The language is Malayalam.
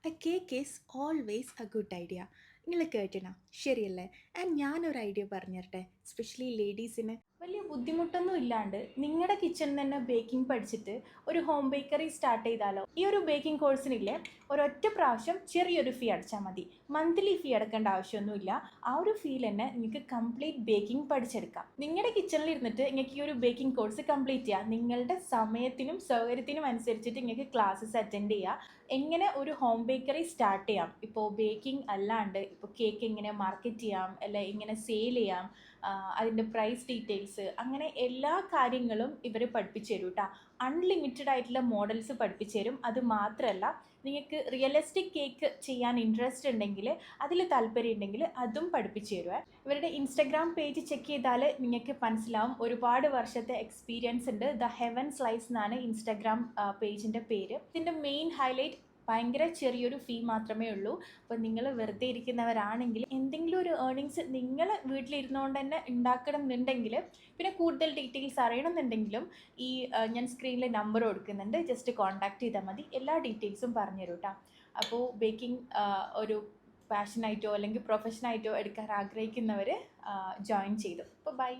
A cake is always A good idea. നിങ്ങൾ കേട്ടിനാ ശരിയല്ലേ? ആൻഡ് ഞാനൊരു ഐഡിയ പറഞ്ഞു തരട്ടെ, എസ്പെഷ്യലി ലേഡീസിന്. വലിയ ബുദ്ധിമുട്ടൊന്നും ഇല്ലാണ്ട് നിങ്ങളുടെ കിച്ചണിൽ തന്നെ ബേക്കിംഗ് പഠിച്ചിട്ട് ഒരു ഹോം ബേക്കറി സ്റ്റാർട്ട് ചെയ്താലോ? ഈ ഒരു ബേക്കിംഗ് കോഴ്സിനില്ലേ, ഒരൊറ്റ പ്രാവശ്യം ചെറിയൊരു ഫീ അടച്ചാൽ മതി. മന്ത്ലി ഫീ അടക്കേണ്ട ആവശ്യമൊന്നുമില്ല. ആ ഒരു ഫീൽ തന്നെ നിങ്ങൾക്ക് കംപ്ലീറ്റ് ബേക്കിംഗ് പഠിച്ചെടുക്കാം. നിങ്ങളുടെ കിച്ചണിൽ ഇരുന്നിട്ട് നിങ്ങൾക്ക് ഈ ഒരു ബേക്കിംഗ് കോഴ്സ് കംപ്ലീറ്റ് ചെയ്യാം. നിങ്ങളുടെ സമയത്തിനും സൗകര്യത്തിനും അനുസരിച്ചിട്ട് നിങ്ങൾക്ക് ക്ലാസ്സസ് അറ്റൻഡ് ചെയ്യാം. എങ്ങനെ ഒരു ഹോം ബേക്കറി സ്റ്റാർട്ട് ചെയ്യാം, ഇപ്പോൾ ബേക്കിംഗ് അല്ലാണ്ട് ഇപ്പോൾ കേക്ക് എങ്ങനെ മാർക്കറ്റ് ചെയ്യാം, അല്ല എങ്ങനെ സെയിൽ ചെയ്യാം, അതിൻ്റെ പ്രൈസ് ഡീറ്റെയിൽസ്, അങ്ങനെ എല്ലാ കാര്യങ്ങളും ഇവർ പഠിപ്പിച്ചു തരും കേട്ടോ. അൺലിമിറ്റഡ് ആയിട്ടുള്ള മോഡൽസ് പഠിപ്പിച്ചു തരും. അത് മാത്രമല്ല, നിങ്ങൾക്ക് റിയലിസ്റ്റിക് കേക്ക് ചെയ്യാൻ ഇൻട്രസ്റ്റ് ഉണ്ടെങ്കിൽ, അതിൽ താല്പര്യം ഉണ്ടെങ്കിൽ അതും പഠിപ്പിച്ചു തരുമേ. ഇവരുടെ ഇൻസ്റ്റഗ്രാം പേജ് ചെക്ക് ചെയ്താൽ നിങ്ങൾക്ക് മനസ്സിലാവും, ഒരുപാട് വർഷത്തെ എക്സ്പീരിയൻസ് ഉണ്ട്. ദ ഹെവൻ സ്ലൈസ് എന്നാണ് ഇൻസ്റ്റഗ്രാം പേജിൻ്റെ പേര്. ഇതിൻ്റെ മെയിൻ ഹൈലൈറ്റ് ഭയങ്കര ചെറിയൊരു ഫീ മാത്രമേ ഉള്ളൂ. അപ്പോൾ നിങ്ങൾ വെറുതെ ഇരിക്കുന്നവരാണെങ്കിൽ എന്തെങ്കിലും ഒരു ഏർണിങ്സ് നിങ്ങൾ വീട്ടിലിരുന്നുകൊണ്ട് തന്നെ ഉണ്ടാക്കണം എന്നുണ്ടെങ്കിൽ, പിന്നെ കൂടുതൽ ഡീറ്റെയിൽസ് അറിയണമെന്നുണ്ടെങ്കിലും ഈ ഞാൻ സ്ക്രീനിൽ നമ്പർ കൊടുക്കുന്നുണ്ട്, ജസ്റ്റ് കോൺടാക്ട് ചെയ്താൽ മതി. എല്ലാ ഡീറ്റെയിൽസും പറഞ്ഞു തരും കേട്ടോ. അപ്പോൾ ബേക്കിംഗ് ഒരു പാഷനായിട്ടോ അല്ലെങ്കിൽ പ്രൊഫഷനായിട്ടോ എടുക്കാൻ ആഗ്രഹിക്കുന്നവർ ജോയിൻ ചെയ്തു. അപ്പോൾ ബൈ.